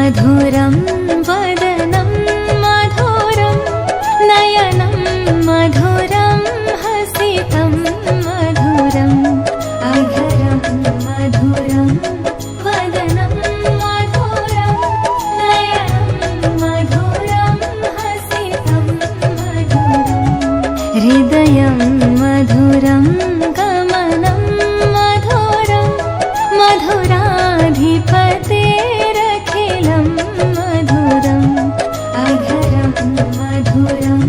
मधुरं वदनं मधुरं नयनं मधुरं हसितं मधुरम् अधरं मधुरं वदनं मधुरं नयनं मधुरं हसितं मधुरम् हृदयं मधुरं गमनं मधुरं मधुराधिपतेरखिलं मधुरम् अधरं मधुरं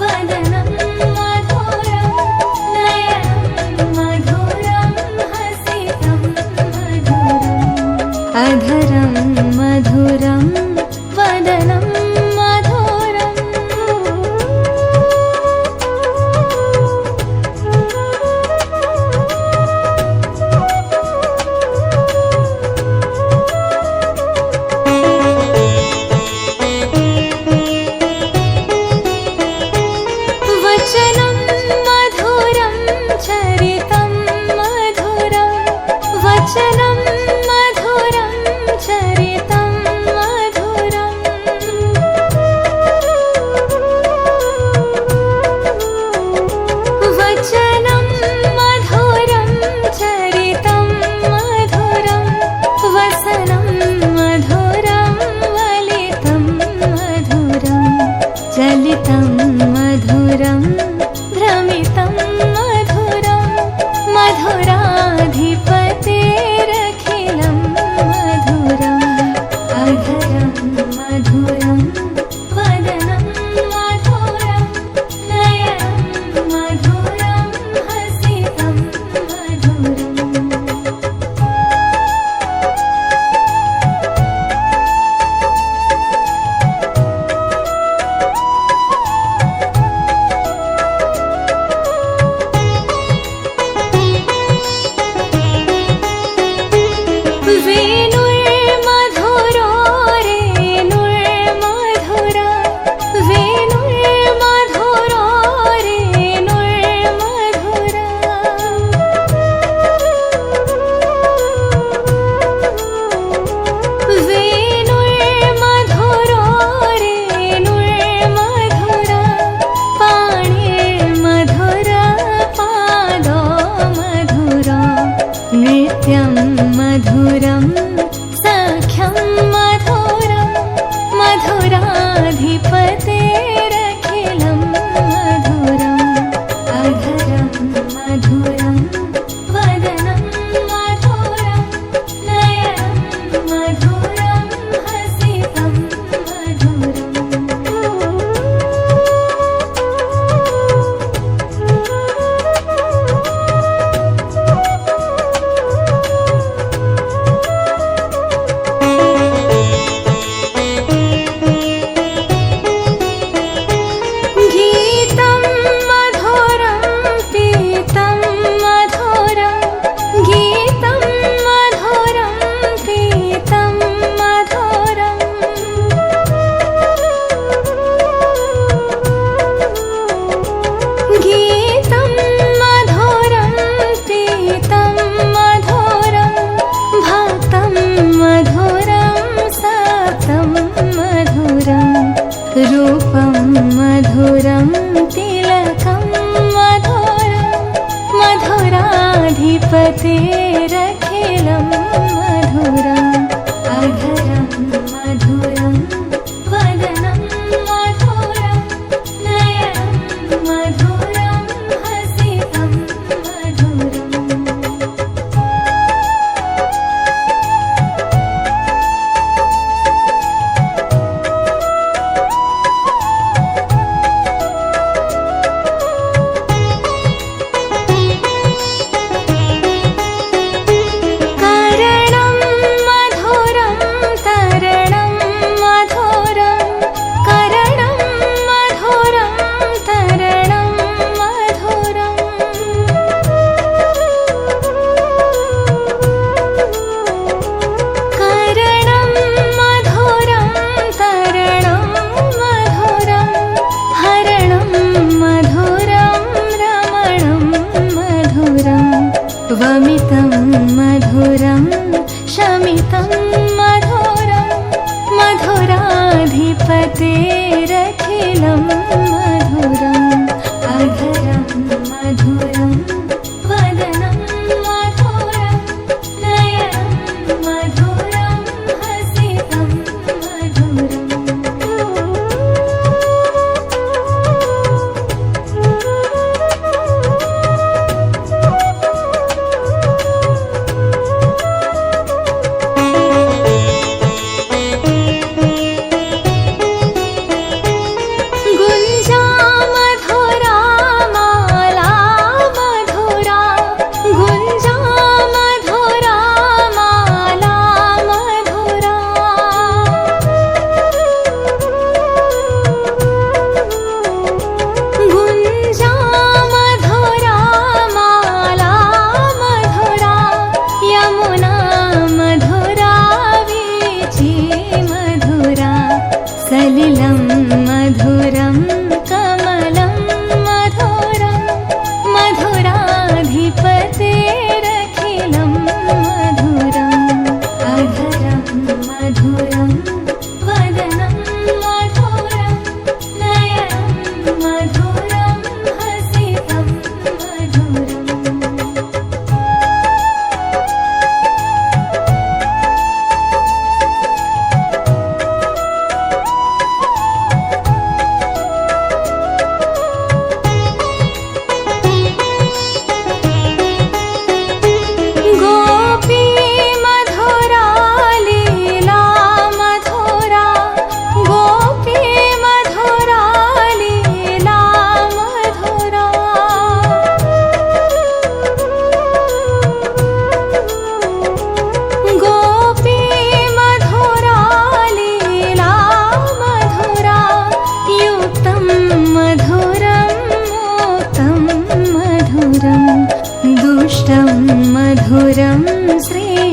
वदनं मधुरं नयनं मधुरं हसितं मधुरम् अधरं मधुरं वदनं मधुरम् वचनं मधुरं चरितं मधुरं वचनं मधुरं चरितं मधुरम् वचनं मधुरं चरितं मधुरं वसनं मधुरं वलितं मधुरं चलितं मधुरं भ्रमितं मधुरं मधुराधिपतेरखिलं मधुरम् अधरं मधुरं वदनं मधुरं नयनं मधुरं हसितं मधुरम् वेणुर्मधुरो रेणुर्मधुरा वेणुर्मधुरो रेणुर्मधुरा वेणुर्मधुरो रेणुर्मधुरा पाणिर्मधुरा पादो मधुरा नृत्यं मधुरं सख्यं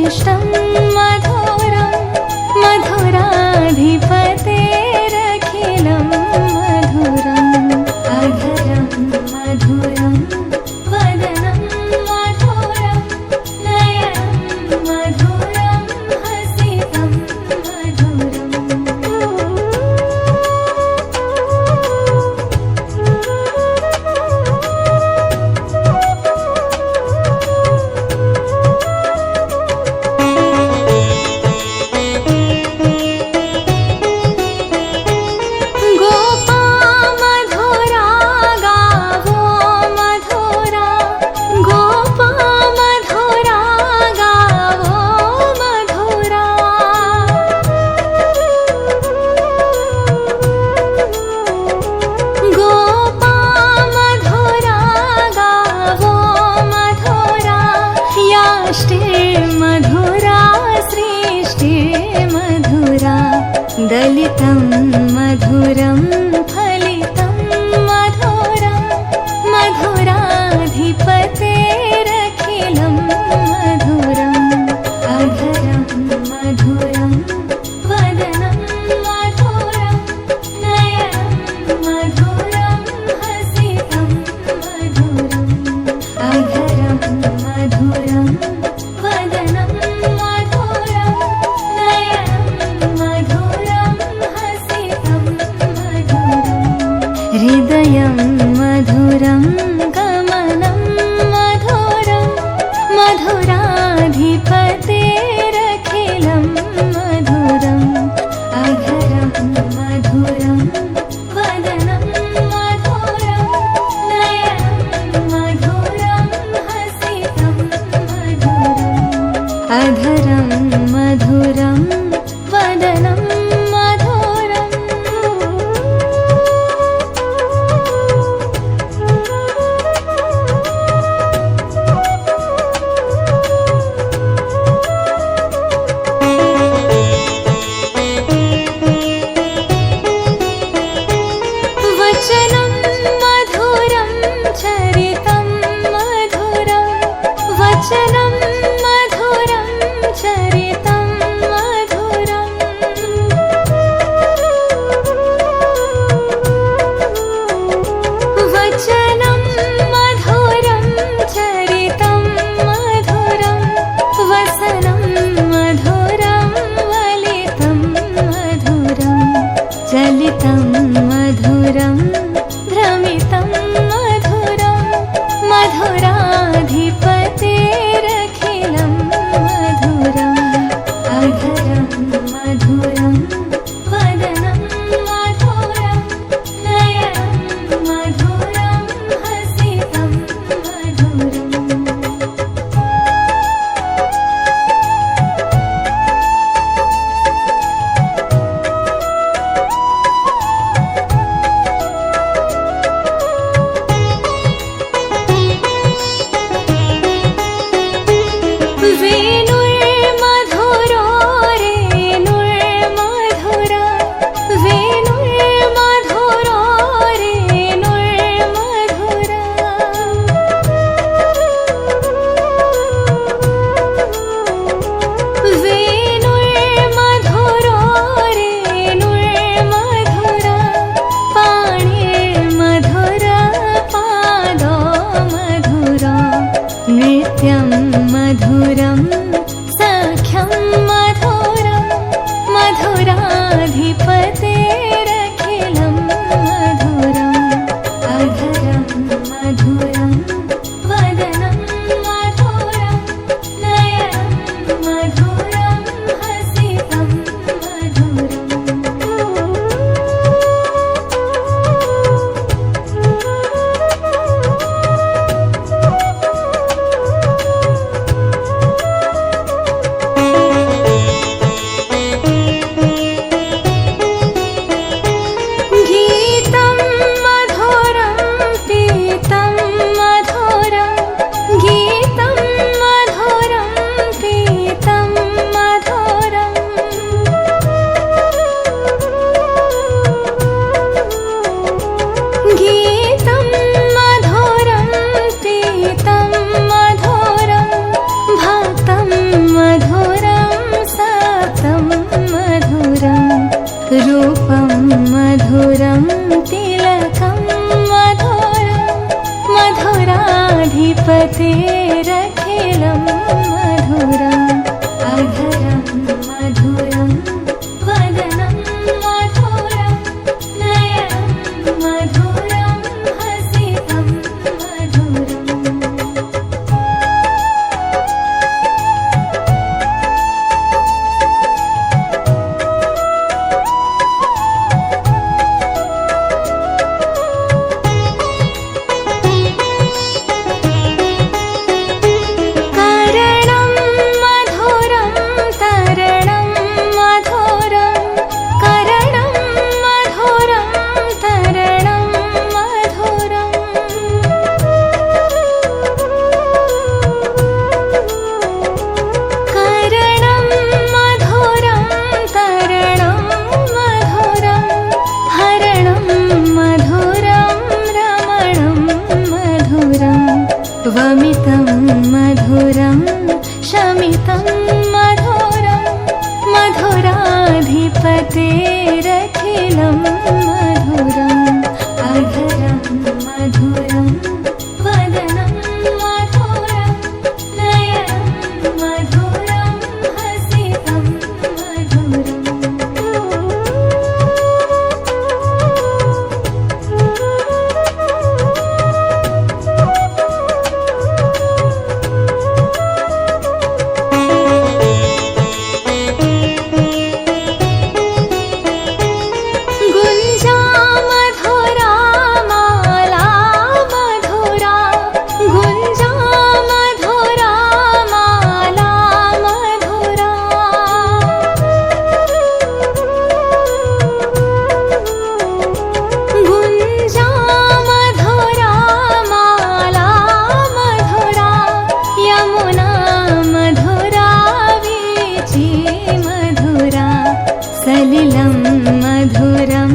स्वादिष्टं मधुरं मधुराधिपतेरखिलं मधुरम् अधरं मधुरं वदनं मधुरं नयनं मधुरं हसितं गोपा मधुरा गावो मधुरा गोपा मधुरा गावो मधुरा गोपा मधुरा गावो मधुरा याष्टिर्मधुरा सृष्टिर्मधुरा दलितं मधुरं फलितं मधुरं मधुराधिपतेरखिलं मधुरम् अधरं मधुरं वदनं मधुरं नयनं मधुरं हसितं मधुरम् अधरं मधुरं वदनं मधुरं नयनं मधुरं हसितं मधुरम् हृदयं मधुरं गमनं मधुरं मधुराधिपतेरखिलं मधुरम् अधरं मधुरं वदनं मधुरं नयनं मधुरं हसितं मधुरम् अधरं मधुरं वदनं मधुरम् वचनं मधुरं चरितं मधुरं वचनं मधुरं चरितं मधुरम् मधुरम् अधरं मधुरं वदनं मधुरं नयनं मधुरं हसितं सलिलं मधुरं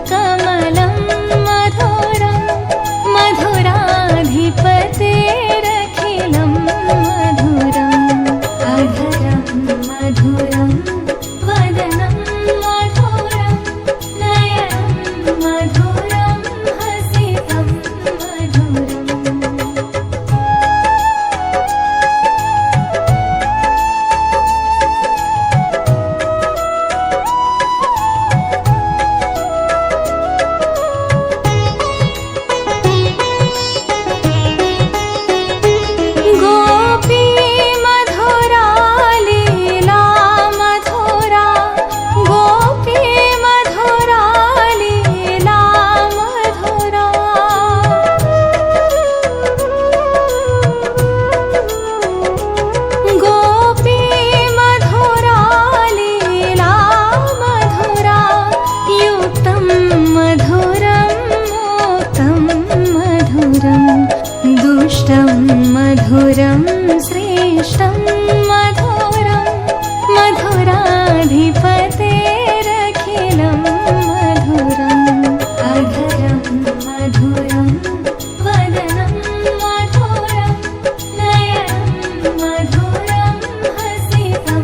कमलं मधुरं मधुराधिपतेरखिलं मधुरम् अधरं मधुरं वदनं मधुरं नयनं मधुरं हसितं दुष्टं मधुरं श्रेष्ठं मधुरं मधुराधिपतेरखिलं मधुरम् अधरं मधुरं वदनं मधुरं नयनं मधुरं हसितं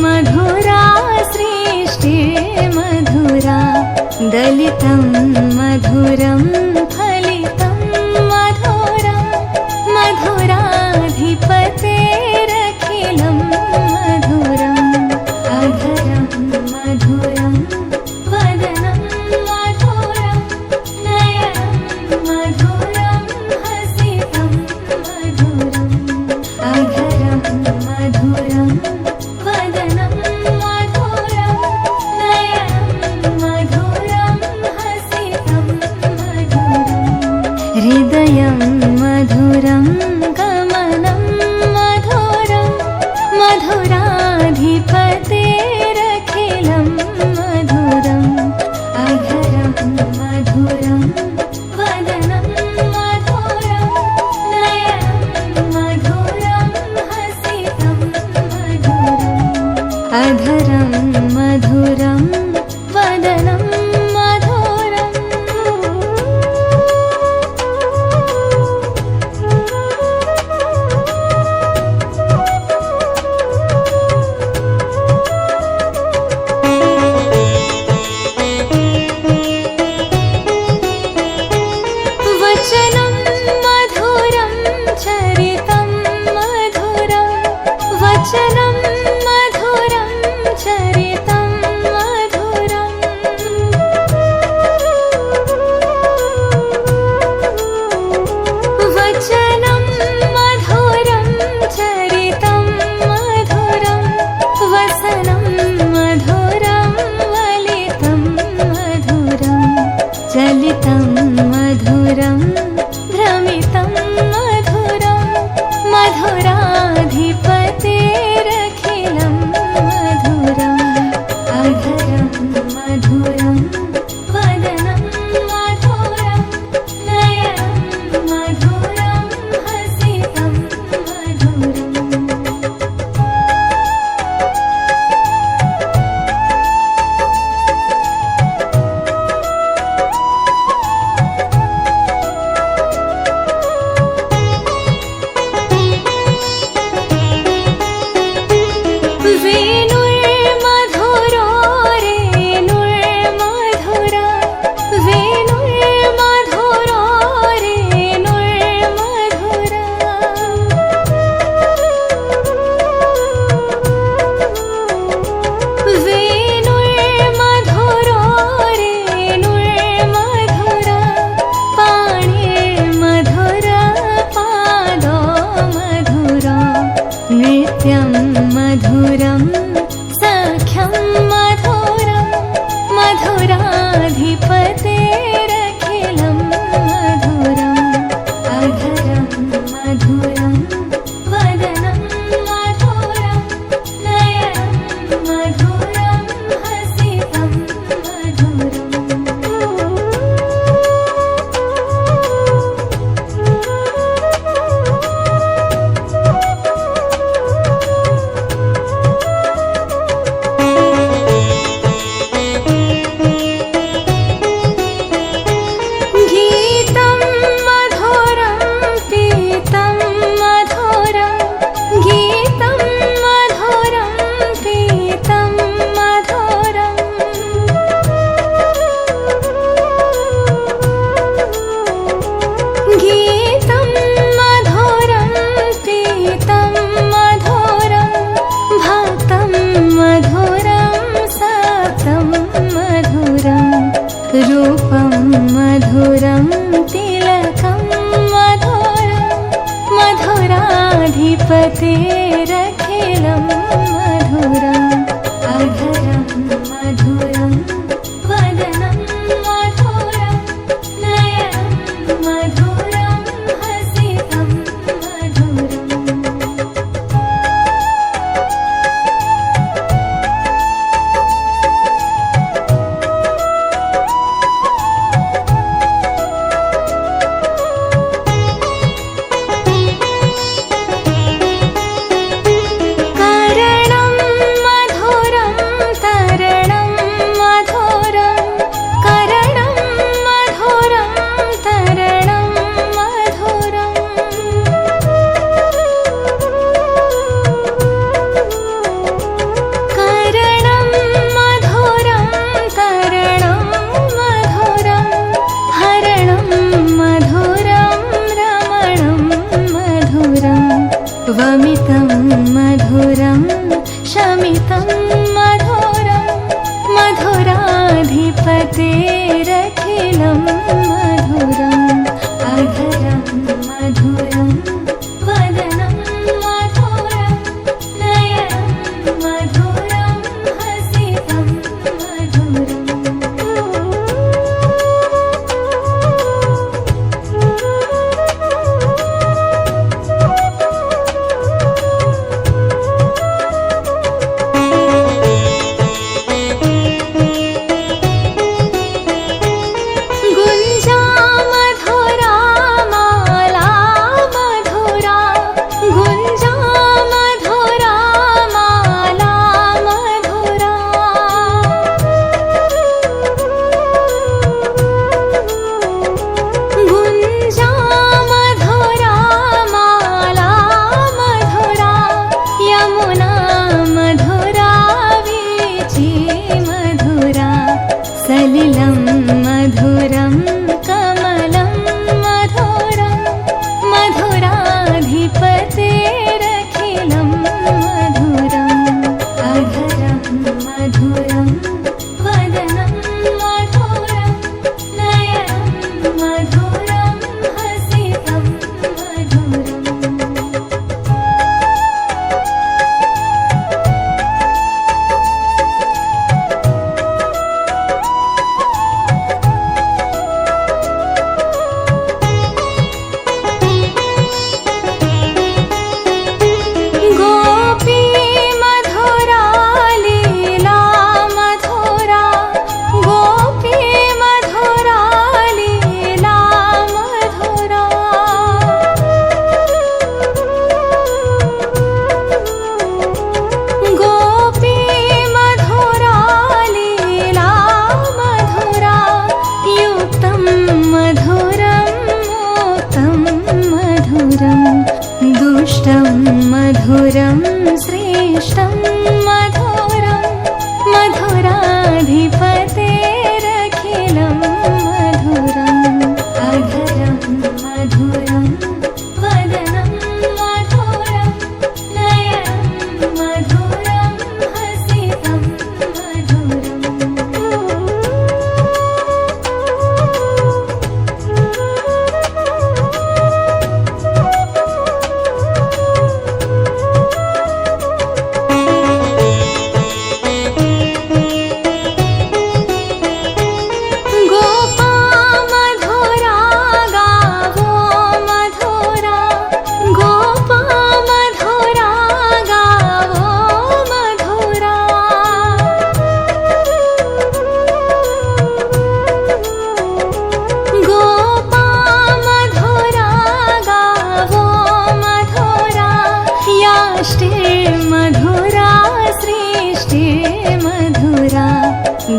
मधुरा श्रेष्ठे मधुरा दलितं मधुरं फलितं मधुरं मधुराधिपतेरखिलं मधुरम् अधरं मधुरं वदनं मधुरं नयनं मधुरं हसितं मधुरम् अधरं मधुरं वदनं मधुरं नयनं मधुरं हसितं हृदयं मधुरं कमलं मधुरं मधुराधिपतेरखिलं मधुराधिपतेरखिलं मधुरम् अधरं मधुरं वदनं मधुरं नयनं मधुरं हसितं गीतं मधुरं पीतं मधुरं गीतं मधुरं पीतं मधुरं गीतं मधुरं पीतं मधुरं भक्तं मधुरं सप्तं मधुरं रूपं मधुरं तिलकं मधुरं मधुराधिपतेरखिलं मधुरम् अधरं मधुरं वदनं मधुरं नयनं मधुरं हसितं मधुरम् करणं मधुरं तरणं मधुरं करणं मधुरं तरणं मधुरं करणं मधुरं तरणं मधुरं हरणं मधुरं रमणं मधुरं वमितं मधुरं शमितं मधुरं मधुराधिपतेरखिलं मधुरम् अधरं मधुरं वदनं मधुरं नयनं मधुरं हसितं गुञ्जा मधुरा माला मधुरा गुञ्जा मधुरा माला मधुरा गुञ्जा मधुरा माला मधुरा यमुना मधुरा वीची मधुरा सलिलं मधुरं कमलं मधुरं मधुराधिपतेरखिलं मधुरम् अधरं मधुरं वदनं मधुरं नयनं मधुरं हसितं मधुरम्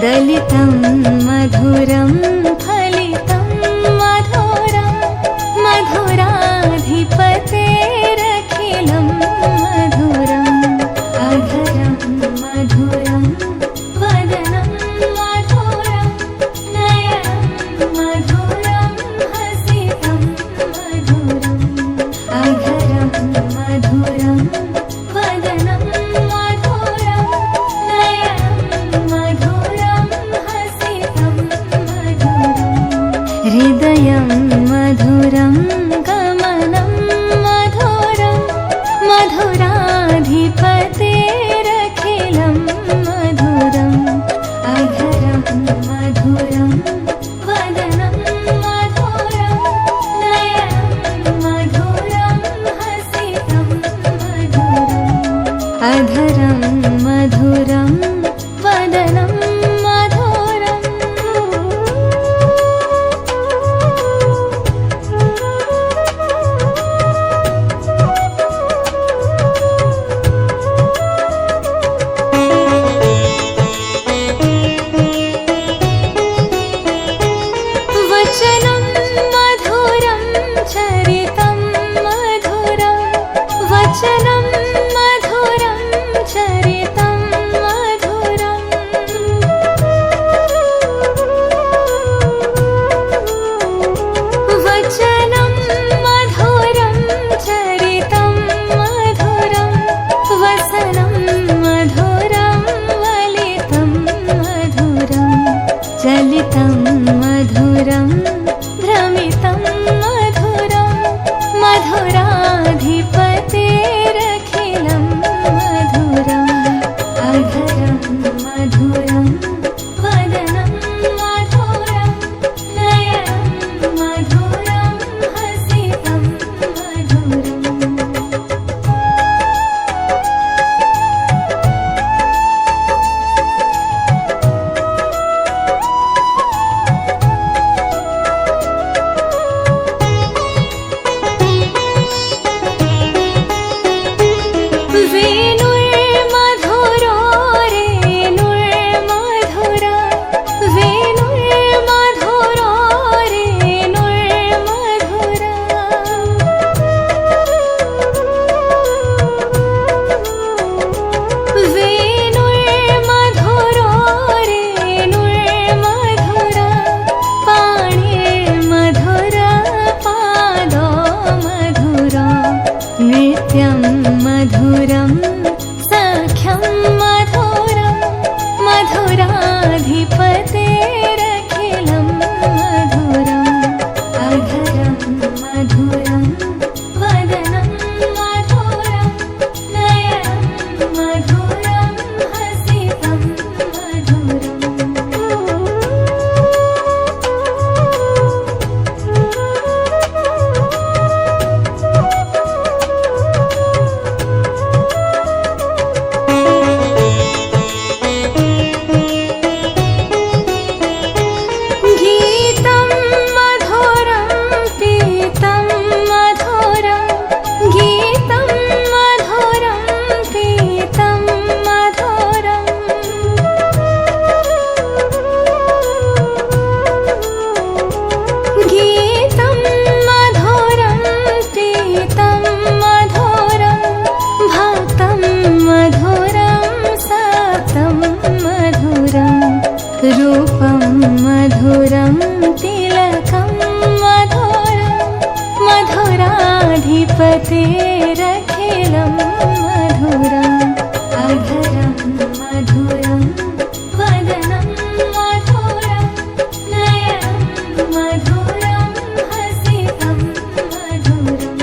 दलितं मधुरं फलितं मधुरं मधुराधिपतेरखिलं मधुरम् अधरं मधुरं वदनं मधुरं नयनं मधुरं हसितं मधुरम् अधरं मधुरं वदनं मधुरं नयनं मधुरं हसितं मधुरम् हृदयं मधुरं गमनं मधुरं मधुराधिपतेरखिलं मधुरम् अधरं मधुरं वदनं मधुरं नयनं मधुरं हसितं मधुरम् अधरं मधुरं वदनं वचनं मधुरं चरितं मधुरं वचनं मधुरं चरितं मधुरम् वचनं मधुरं चरितं मधुरं वसनं मधुरं वलितं मधुरं चलितं मधुरं भ्रमितं मधुरं मधुराधिपतेरखिलं मधुरम् अधरं मधुरं वदनं मधुरं नयनं मधुरं हसितं मधुरम् वेणुर्मधुरो रेणुर्मधुरा वेणुर्मधुरो रेणुर्मधुरा वेणुर्मधुरो रेणुर्मधुरा पाणिर्मधुरा पादो मधुरा नृत्यं मधुरं सख्यं मधुरं मधुराधिपतेरखिलं मधुरम् अधरं मधुरं वदनं मधुरं नयनं मधुरं हसितं मधुरम् गीतं मधुरं पीतं मधुरं गीतं मधुरं पीतं मधुरम् गीतं मधुरं पीतं मधुरं भक्तं मधुरं सतं मधुरम् रूपं मधुरं तिलकं मधुरं मधुराधिपतेरखिलं मधुरम् अधरं मधुरं वदनं मधुरं नयनं मधुरं हसितं मधुरम्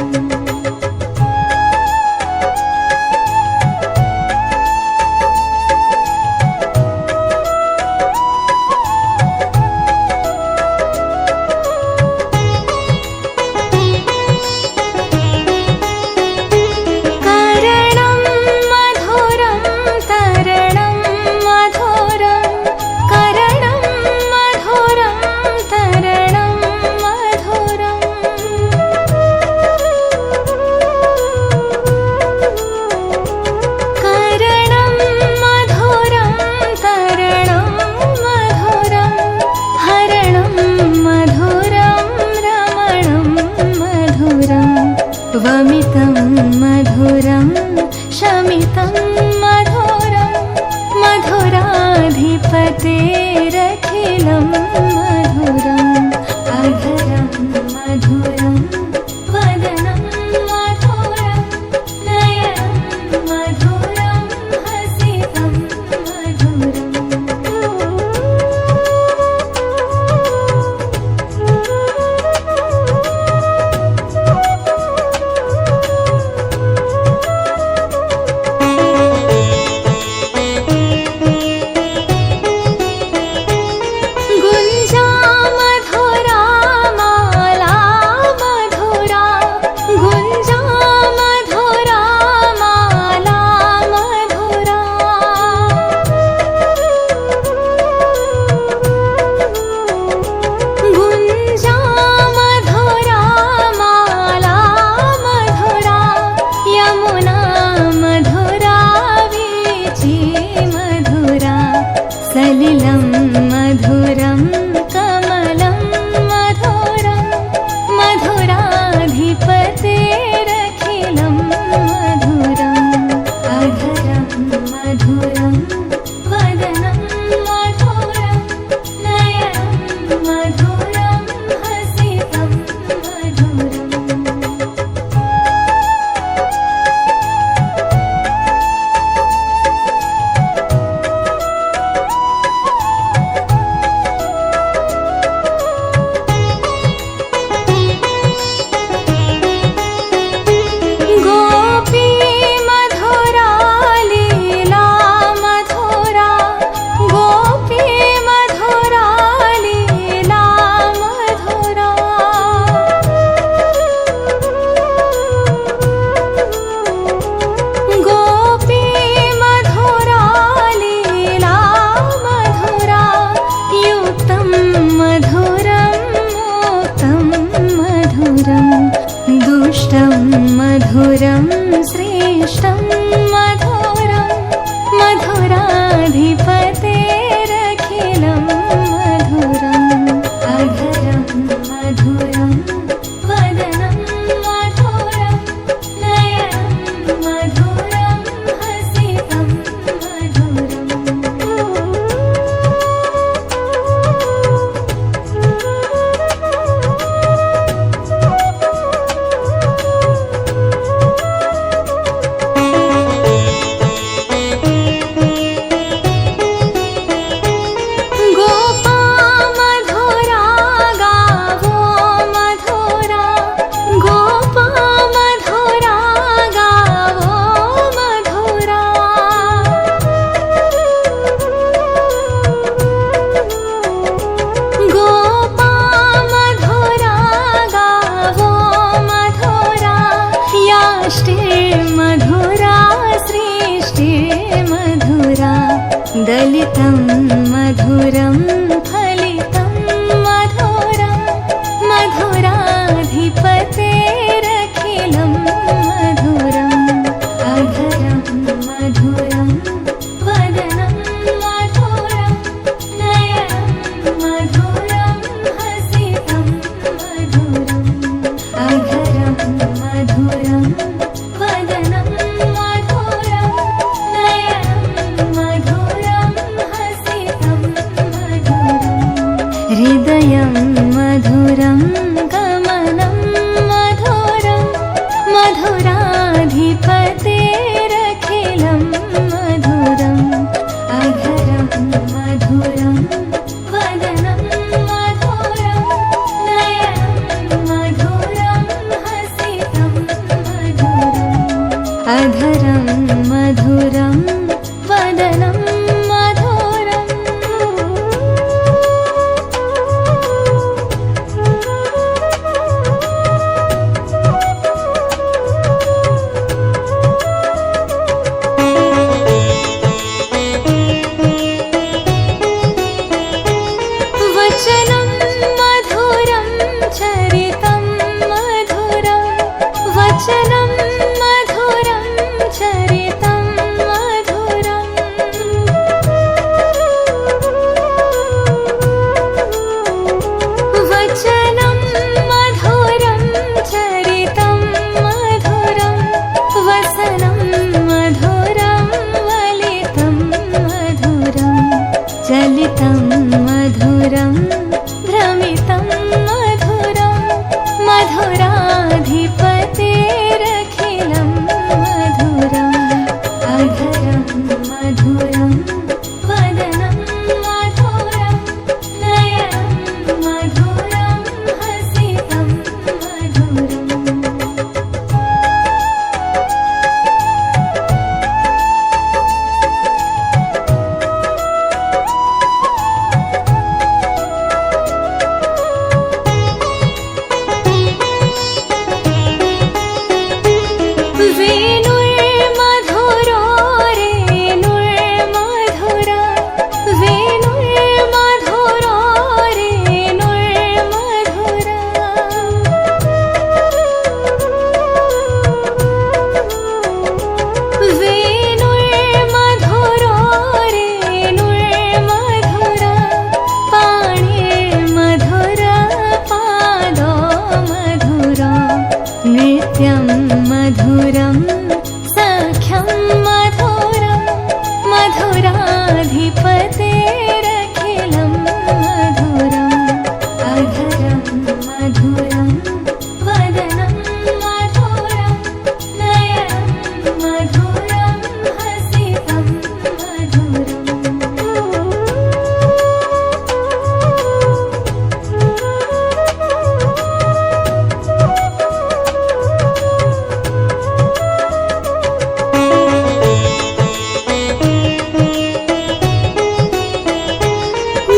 हृदयं मधुरं गमनं मधुरं मधुराधिपतेरखिलं मधुरम् अधरं मधुरं वदनं मधुरं नयनं मधुरं हसितं मधुरम् अधरं मधुरं वदनं वचनं मधुरं चरितं मधुरम् वचनं मधुरं चरितं मधुरं वसनं मधुरं वलितं मधुरं चलितं मधुरं भ्रमितं मधुरं मधुराधिपतेरखिलं मधुरम् अधरं मधुरं वदनं मधुरं नयनं मधुरं हसितं मधुरम् वेणुर्मधुरो रेणुर्मधुरा वेणुर्मधुरो रेणुर्मधुरा वेणुर्मधुरो रेणुर्मधुरा पाणिर्मधुरा पादो मधुरा नृत्यं मधुरं सख्यं मधुरं मधुराधिपतेरखिलं मधुरम् अधरं मधुरं वदनं मधुरं नयनं मधुरं हसितं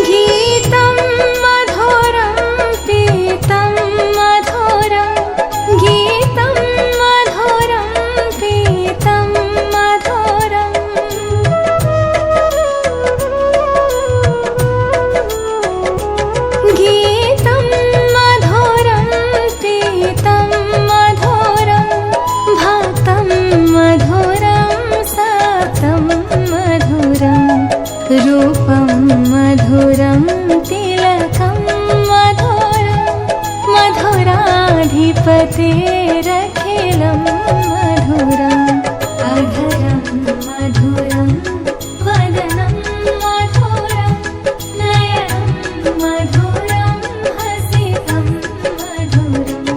गीतं मधुरं पीतं मधुरं गीतं मधुरं पीतं मधुरम् गीतं मधुरं पीतं मधुरं भक्तं मधुरं सतं मधुरं रूपं मधुरं तिलकं मधुरं मधुराधिपतेरखिलं मधुरम् अधरं मधुरं वदनं मधुरं नयनं मधुरं हसितं मधुरम्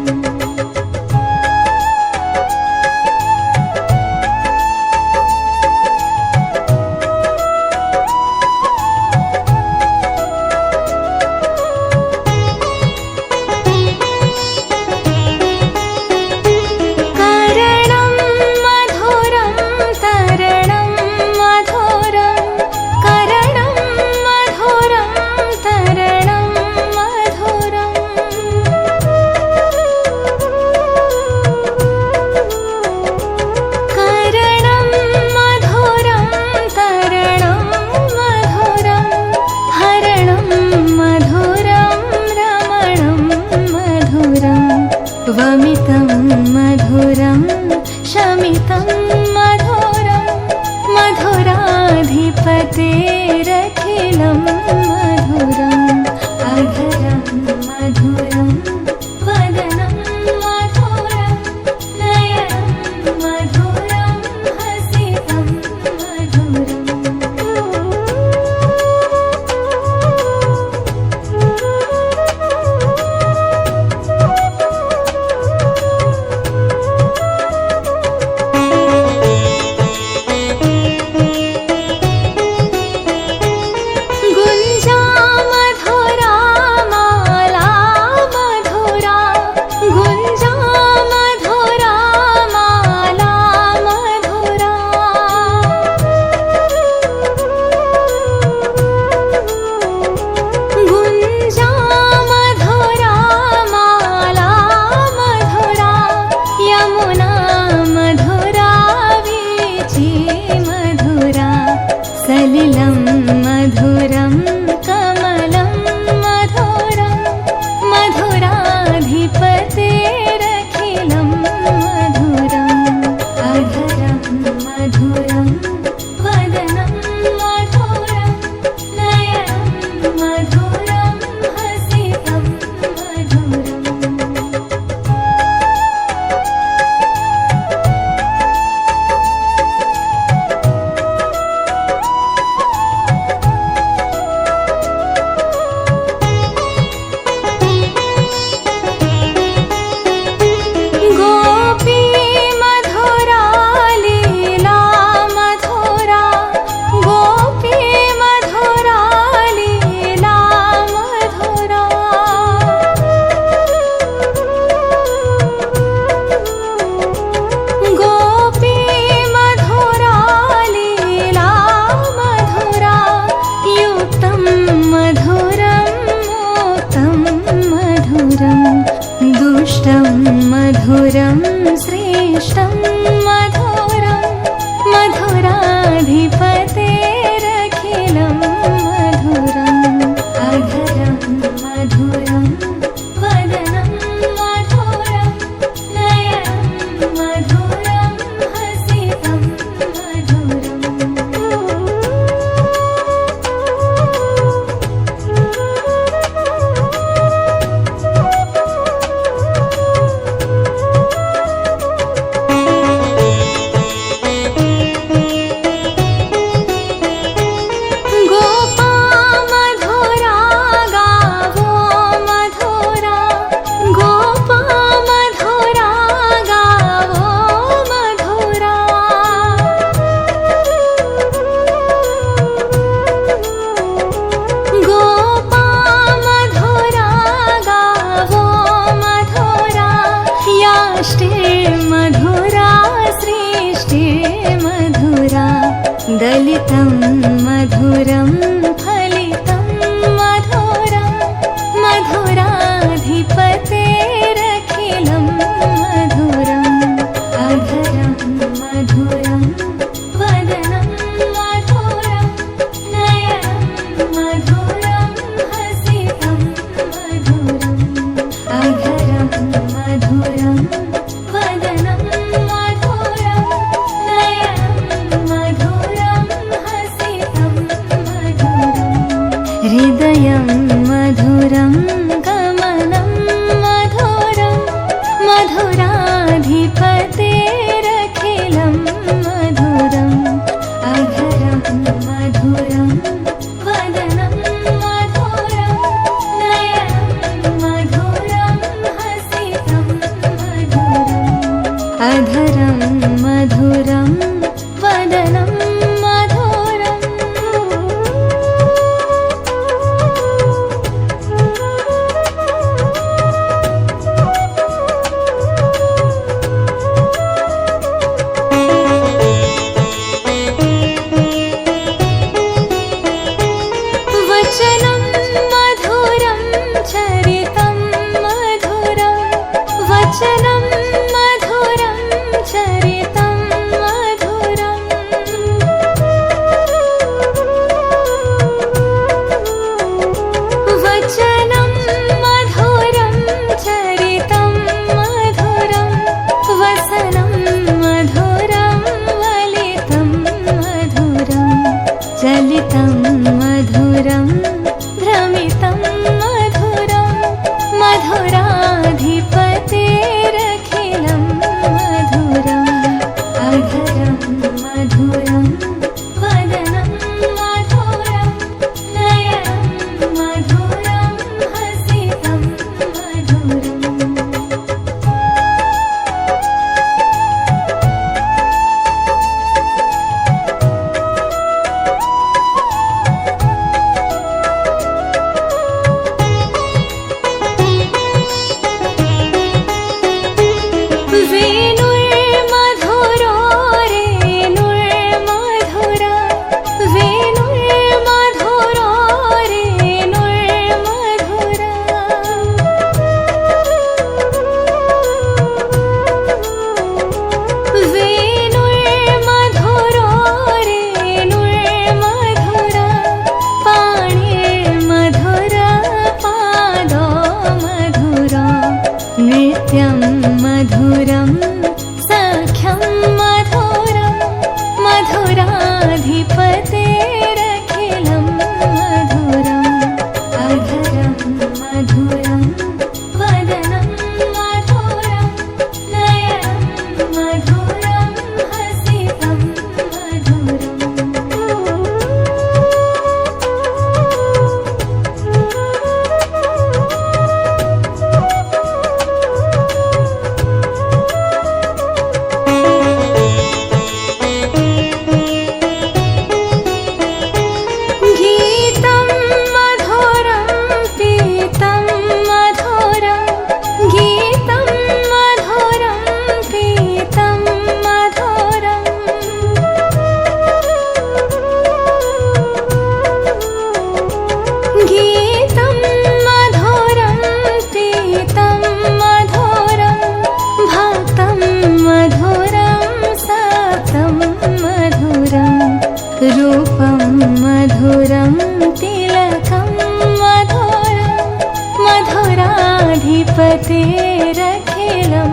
मधुराधिपतेरखिलं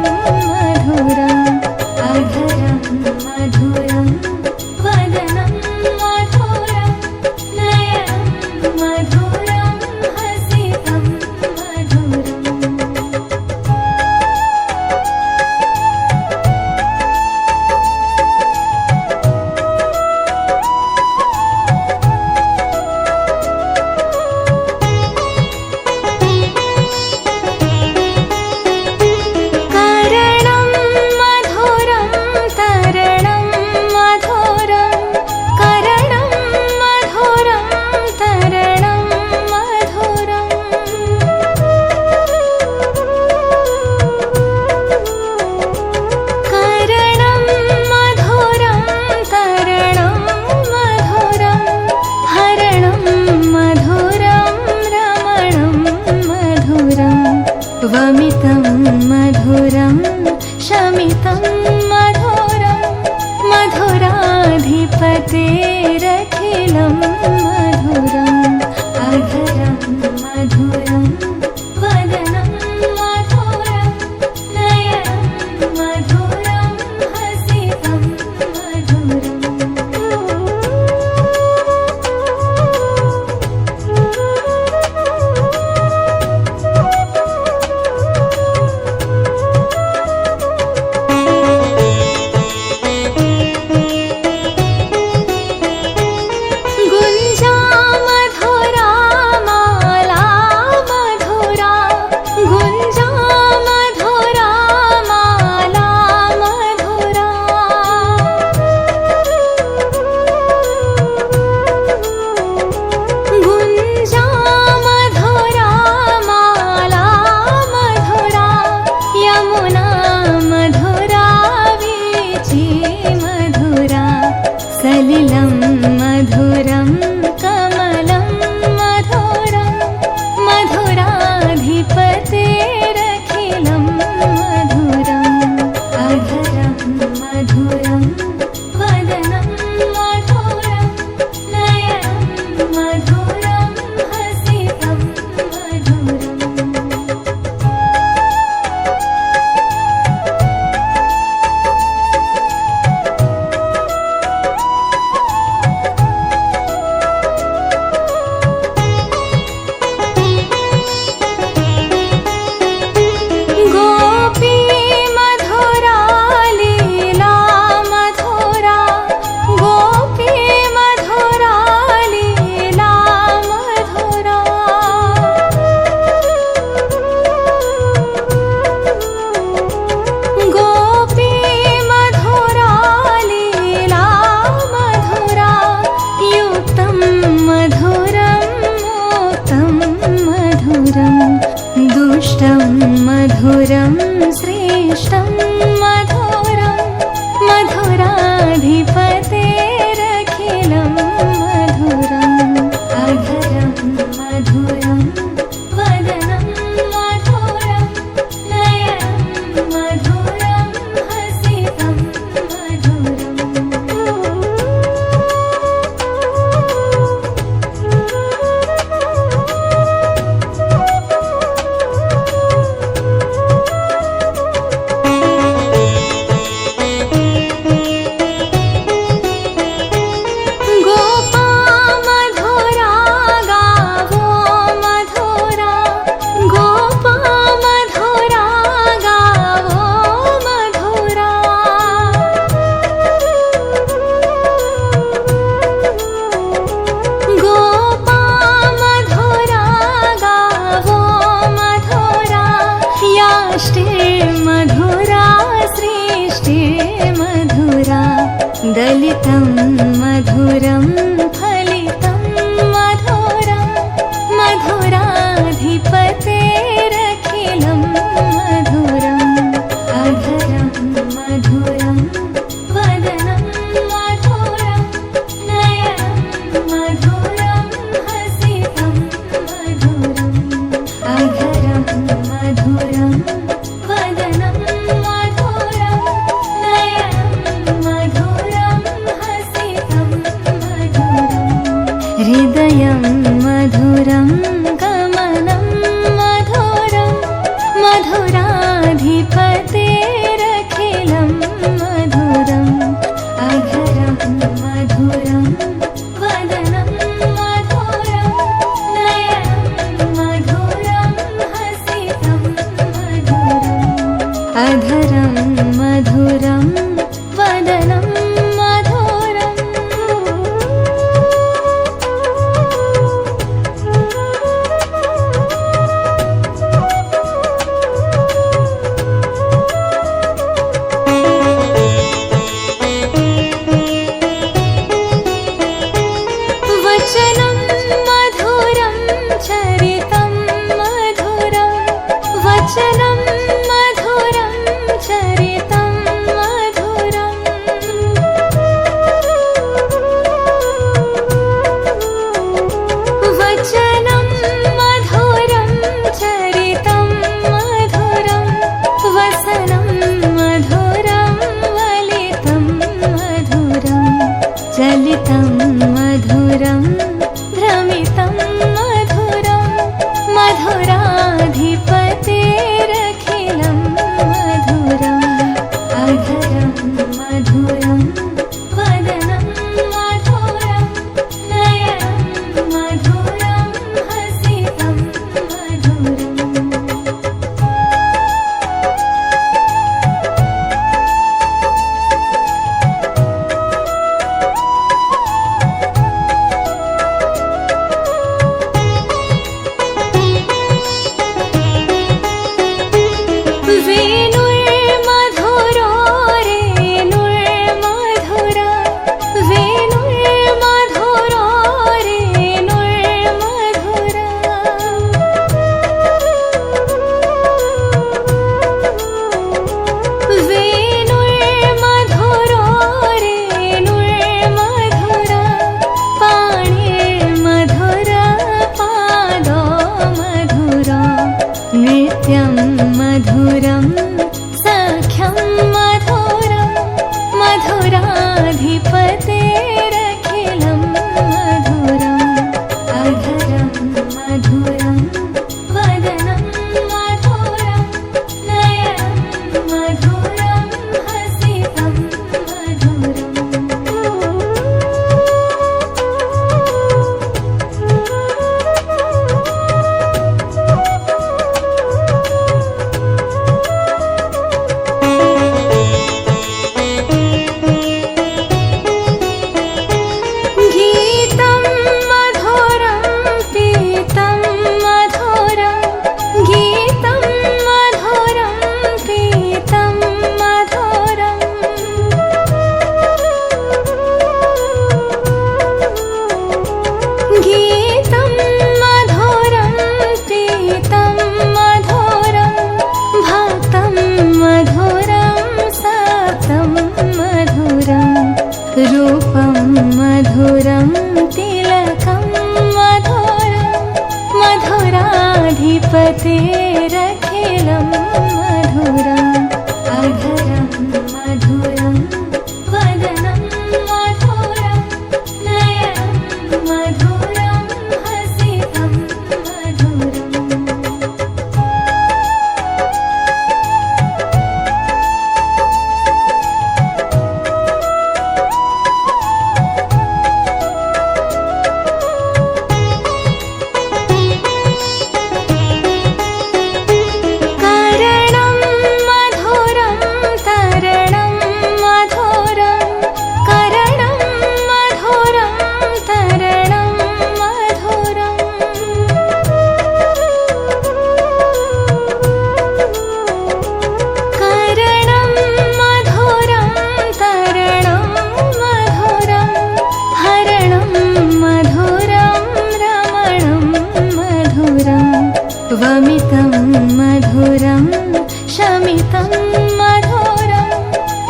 मधुरम् अधरं मधुरं वदनं मधुरं नयनं मधुरं हसितं मधुरम् वमितं मधुरं शमितं मधुरं मधुराधिपतेरखिलं मधुरम् अधरं मधुरं वदनं मधुरं नयनं मधुरं हसितं मधुरम् सलिलं मधुरं कमलं मधुरं मधुराधिपतेरखिलं मधुरम् अधरं मधुरं वदनं मधुरं नयनं मधुरं हसितं मधुरम् दुष्टं मधुरं श्रेष्ठं मधुरं मधुराधिपतेरखिलं मधुरम् अधरं मधुरं वदनं मधुरं नयनं मधुरं हसितं मधुरम् मधुरा श्रेष्ठे मधुरा दलितं मधुरं फलितं मधुरं मधुराधिपतेरखिलं मधुरम् अधरं मधुरं वदनं मधुरं नयनं मधुरं हसितं मधुरम् अधरं मधुरं वदनं मधुरं नयनं मधुरं हसितं मधुराधिपतेरखिलं मधुरम् अधरं मधुरं वदनं मधुरं नयनं मधुरं हसितं मधुरम् वमितं मधुरं शमितं मधुरं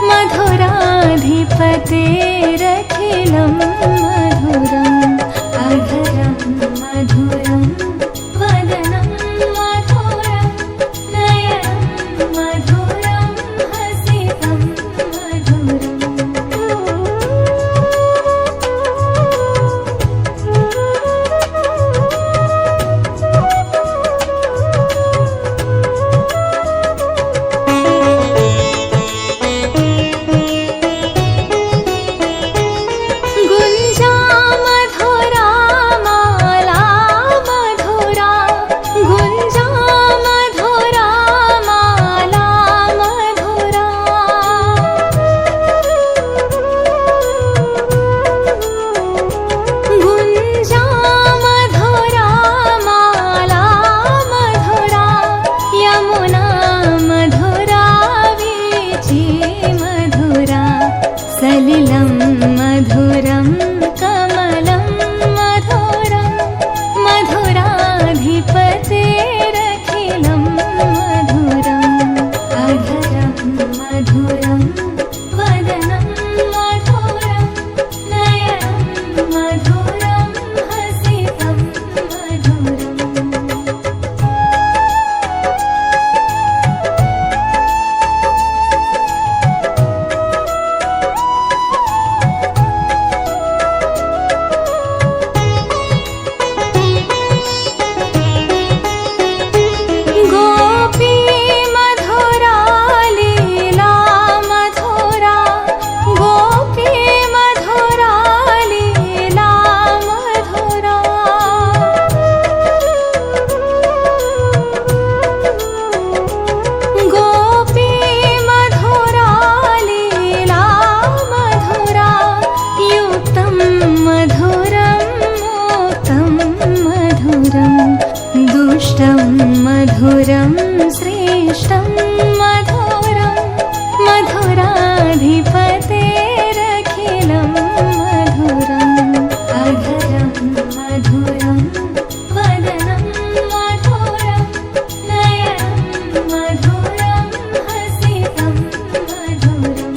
मधुराधिपतेरखिलं मधुरम् अधरं मधुरं वदनं मधुरं नयनं मधुरं हसितं मधुरम् सलिलं मधुरं कमलं मधुरं मधुराधिपतेरखिलं मधुरम् अधरं मधुरं वदनं मधुरं नयनं मधुरं हसितं मधुरम् मधुरं श्रेष्ठं मधुरं मधुराधिपतेरखिलं मधुरम् अधरं मधुरं वदनं मधुरं नयनं मधुरं हसितं मधुरम्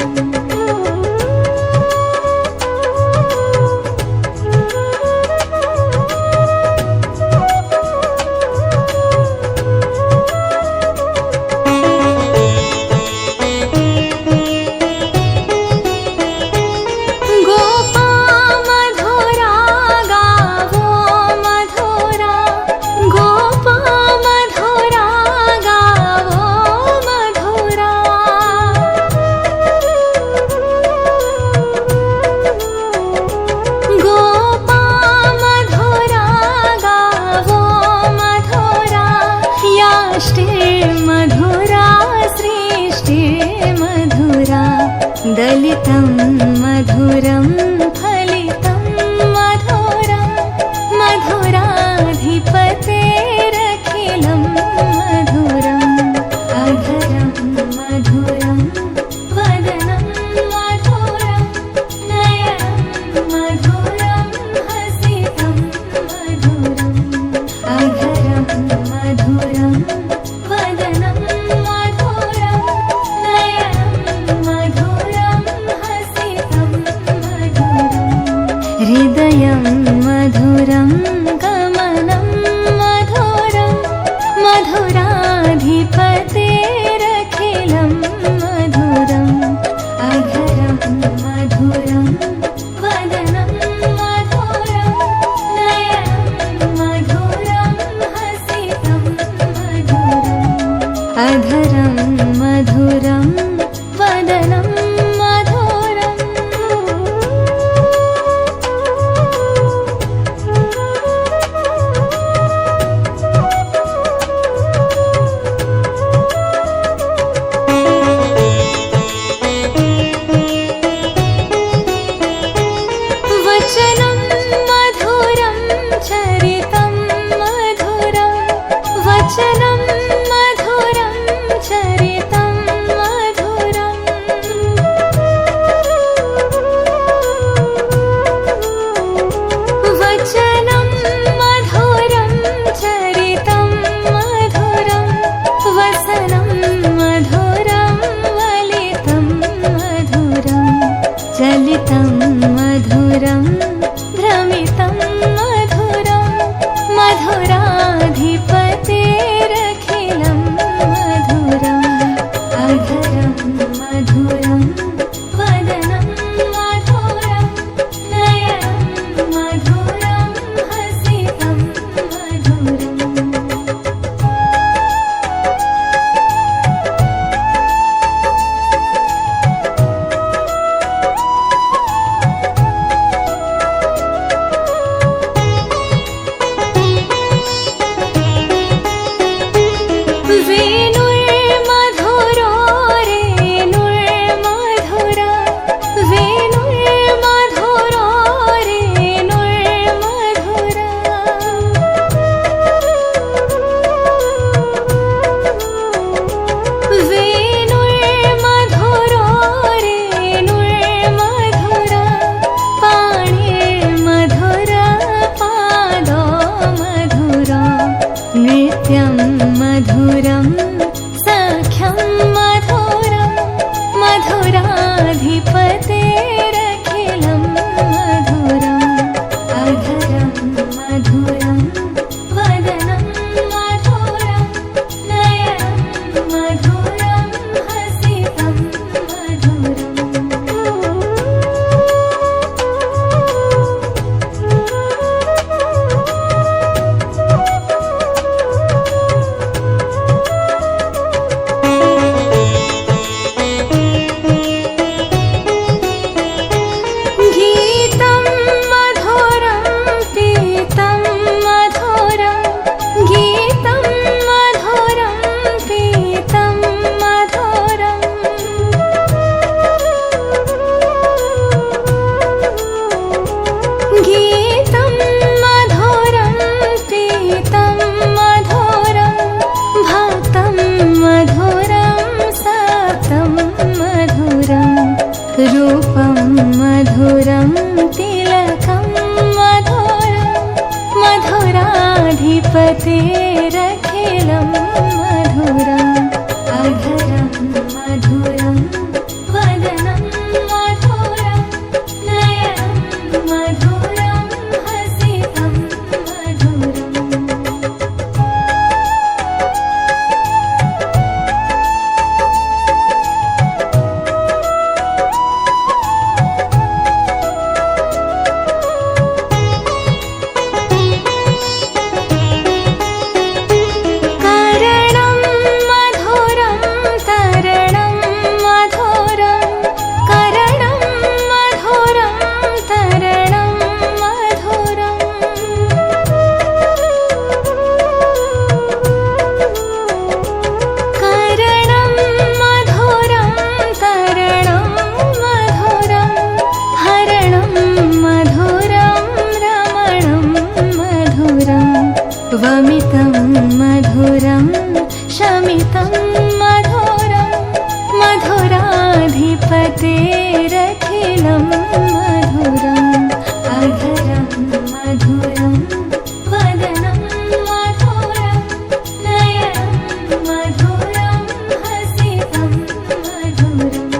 अधरं मधुरं वदनं मधुरम् वचनं मधुरं चरितं मधुरं वचनं मधुरं चरितं मधुरम् वचनं मधुरं चरितं मधुरं वसनं मधुरं वलितं मधुरं चलितं मधुरं भ्रमितं मधुरं मधुराधिपतेरखिलं मधुरम् अधरं मधुरं वदनं मधुरं नयनं मधुरं हसितं मधुरम् वेणुर्मधुरो रेणुर्मधुरा वेणुर्मधुरो रेणुर्मधुरा वेणुर्मधुरो रेणुर्मधुरा पाणिर्मधुरा पादो मधुरा नृत्यं मधुरं सख्यं मधुरं मधुराधिपतेरखिलं मधुरम् अधरं मधुरं वदनं मधुरं नयनं मधुरं हसितं मधुरम् गीतं मधुरं पीतं मधुरं गीतं मधुरं पीतं मधुरम् गीतं मधुरं पीतं मधुरं भक्तं मधुरं सप्तं मधुरं रूपं मधुरं तिलकं मधुरं मधुराधिपतेरखिलं मधुरम् अधरं मधुरं वदनं मधुरं नयनं मधुरं हसितं मधुरम् करणं मधुरं तरणं मधुरं करणं मधुरं तरणं मधुरम् करणं मधुरं तरणं मधुरं हरणं मधुरं रमणं मधुरं वमितं मधुरं शमितं मधुरं मधुराधिपतेरखिलं मधुरम् अधरं मधुरं वदनं मधुरं नयनं मधुरं हसितं मधुरम्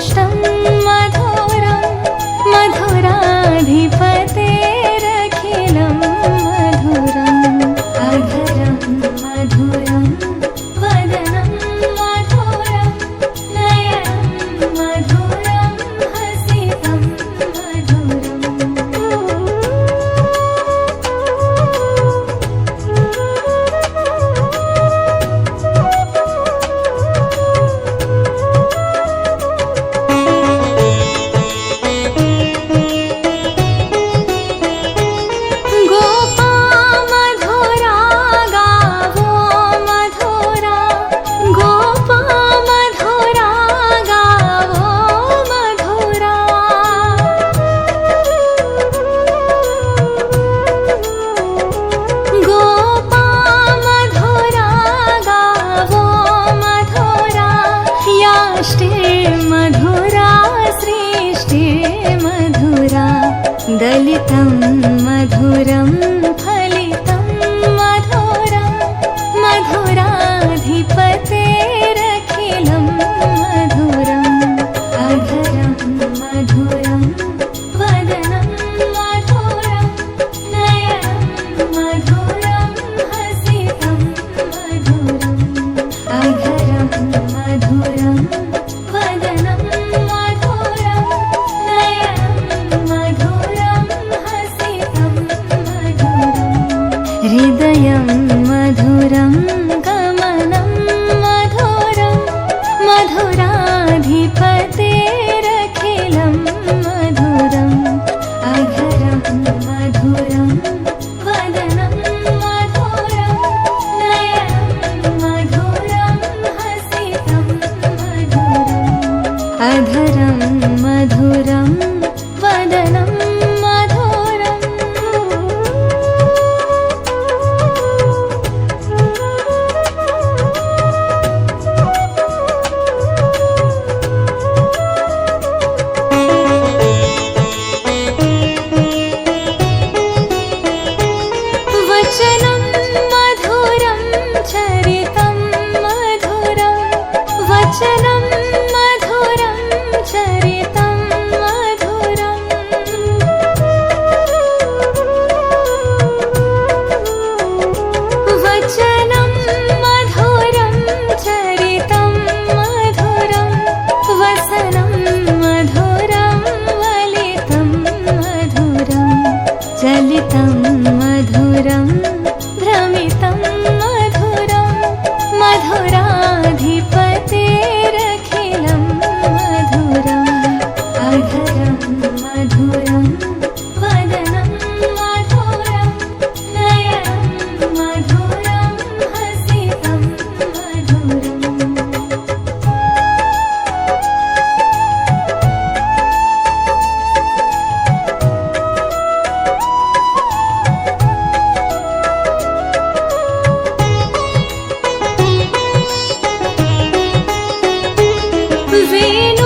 स्वादिष्टं मधुरं मधुराधिपतेरखिलं मधुरम् अधरं मधुरं वदनं मधुरं नयनं मधुरं हसितं मधुरा सृष्टिर्मधुरा दलितं मधुरं फलितं मधुरं मधुराधिपतेरखिलं मधुरम् अधरं मधुरं वदनं मधुरं नयनं मधुरं हसितं मधुरम् अधरं मधुरं वदनं मधुरं नयनं मधुरं हसितं मधुरम् हृदयं मधुरं गमनं मधुरं मधुराधिपतेरखिलं मधुरम् अधरं मधुरं वदनं मधुरं नयनं मधुरं हसितं मधुरम् अधरं मधुरं वदनं मधुरम् वचनं मधुरं चरितं मधुरं वचनं मधुरं चरितं मधुरम् वचनं मधुरं चरितं मधुरं वसनं मधुरं वलितं मधुरं चलितं मधुरं भ्रमितं मधुरं मधुराधिपतेरखिलं मधुरम् अधरं मधुरं वदनं मधुरं नयनं मधुरं हसितं मधुरम् वेणु